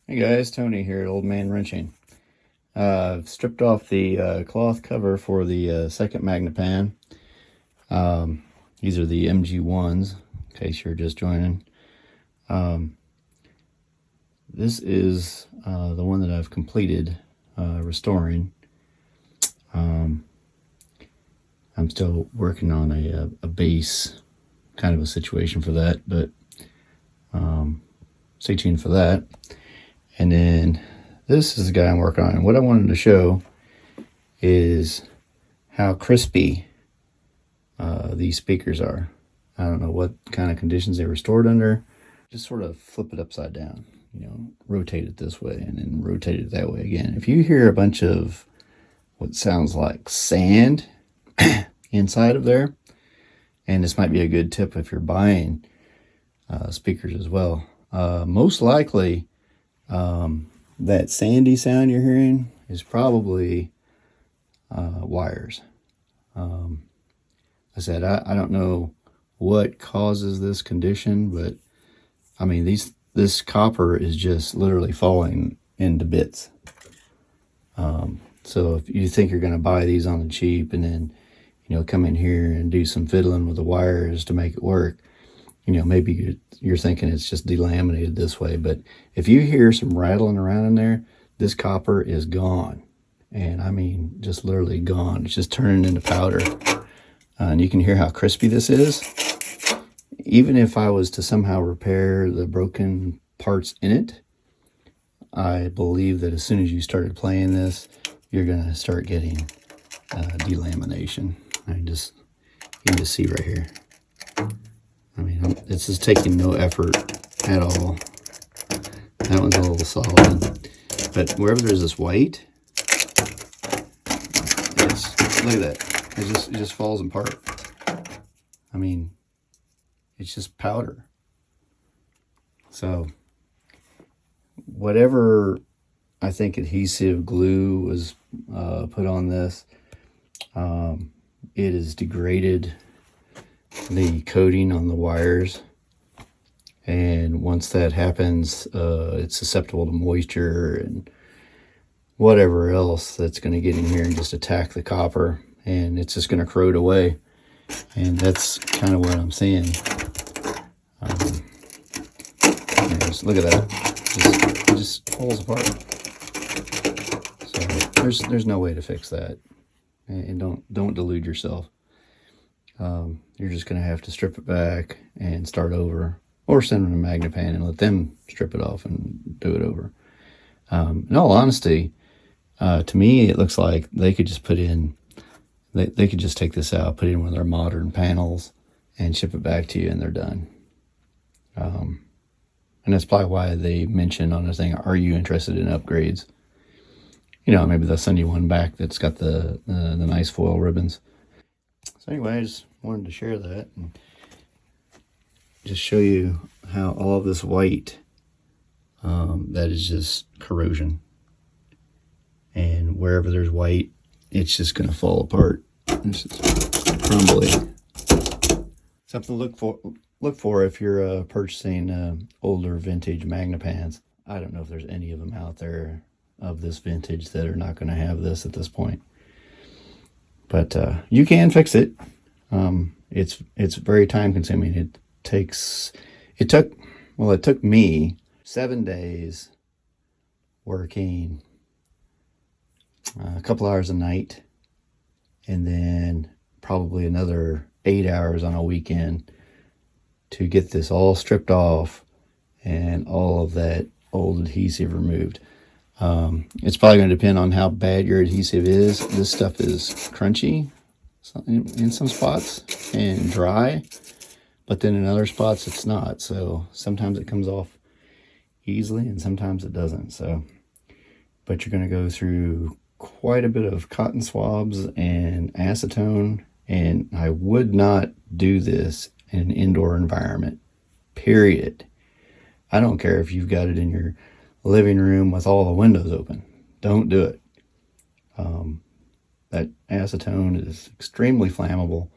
Hey guys, Tony here at Old Man Wrenching. I've stripped off the cloth cover for the second Magnepan. These are the MG1s, in case you're just joining. This is the one that I've completed restoring. I'm still working on a base kind of a situation for that, but stay tuned for that. And then this is the guy I'm working on. And what I wanted to show is how crispy these speakers are. I don't know what kind of conditions they were stored under. Just sort of flip it upside down, rotate it this way and then rotate it that way again. If you hear a bunch of what sounds like sand inside of there, and this might be a good tip if you're buying speakers as well. Most likely, that sandy sound you're hearing is probably wires. I said, I don't know what causes this condition, but I mean, this copper is just literally falling into bits. So if you think you're going to buy these on the cheap and then, come in here and do some fiddling with the wires to make it work, maybe you're thinking it's just delaminated this way. But if you hear some rattling around in there, this copper is gone. And I mean, just literally gone. It's just turning into powder. And you can hear how crispy this is. Even if I was to somehow repair the broken parts in it, I believe that as soon as you started playing this, you're going to start getting delamination. You can just see right here. I mean, this is taking no effort at all. That one's a little solid. But wherever there's this white, look at that. It just falls apart. I mean, it's just powder. So whatever I think adhesive glue was put on this, it has degraded the coating on the wires, and once that happens, it's susceptible to moisture and whatever else that's going to get in here and just attack the copper, and it's just going to corrode away. And that's kind of what I'm seeing. Look at that. It just falls apart. So there's no way to fix that. And don't delude yourself. You're just going to have to strip it back and start over, or send them to Magnepan and let them strip it off and do it over. In all honesty, to me, it looks like they could just put in, they could just take this out, put in one of their modern panels and ship it back to you, and they're done. And that's probably why they mention on the thing, are you interested in upgrades? Maybe they'll send you one back that's got the nice foil ribbons. So anyway, I just wanted to share that and just show you how all of this white, that is just corrosion. And wherever there's white, it's just going to fall apart. It's just crumbly. Something to look for if you're purchasing older vintage Magnepans. I don't know if there's any of them out there of this vintage that are not going to have this at this point. But you can fix it. It's very time consuming. It took me 7 days working a couple hours a night, and then probably another 8 hours on a weekend to get this all stripped off and all of that old adhesive removed. It's probably going to depend on how bad your adhesive is. This stuff is crunchy in some spots and dry, but then in other spots it's not. So sometimes it comes off easily and sometimes it doesn't. But you're going to go through quite a bit of cotton swabs and acetone, and I would not do this in an indoor environment, period. I don't care if you've got it in your living room with all the windows open. Don't do it. That acetone is extremely flammable,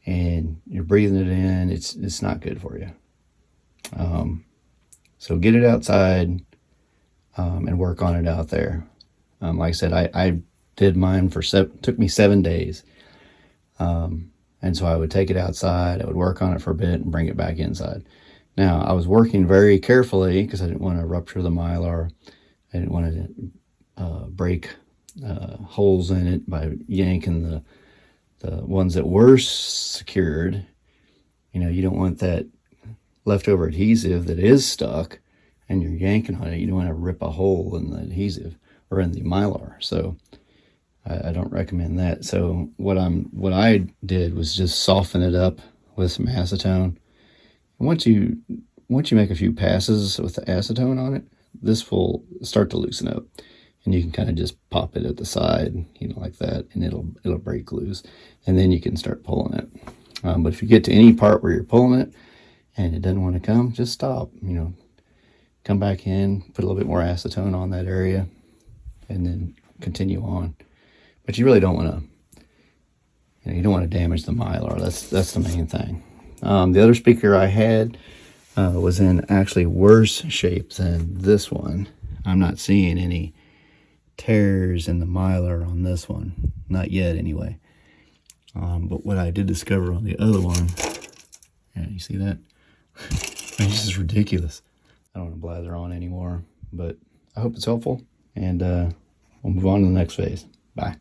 and you're breathing it in. It's not good for you. So get it outside, and work on it out there. Like I said, I did mine for took me 7 days. And so I would take it outside, I would work on it for a bit and bring it back inside. Now, I was working very carefully because I didn't want to rupture the mylar. I didn't want to break holes in it by yanking the ones that were secured. You know, you don't want that leftover adhesive that is stuck and you're yanking on it. You don't want to rip a hole in the adhesive or in the mylar. So I don't recommend that. So what I did was just soften it up with some acetone. And once you make a few passes with the acetone on it, this will start to loosen up, and you can kind of just pop it at the side, you know, like that, and it'll break loose, and then you can start pulling it. But if you get to any part where you're pulling it and it doesn't want to come, just stop. You know, come back in, put a little bit more acetone on that area, and then continue on. But you really don't want to, you know, you don't want to damage the mylar. That's the main thing. The other speaker I had was in actually worse shape than this one. I'm not seeing any tears in the mylar on this one, not yet anyway. But what I did discover on the other one, yeah, you see that? This is ridiculous. I don't want to blather on anymore, but I hope it's helpful, and we'll move on to the next phase. Bye.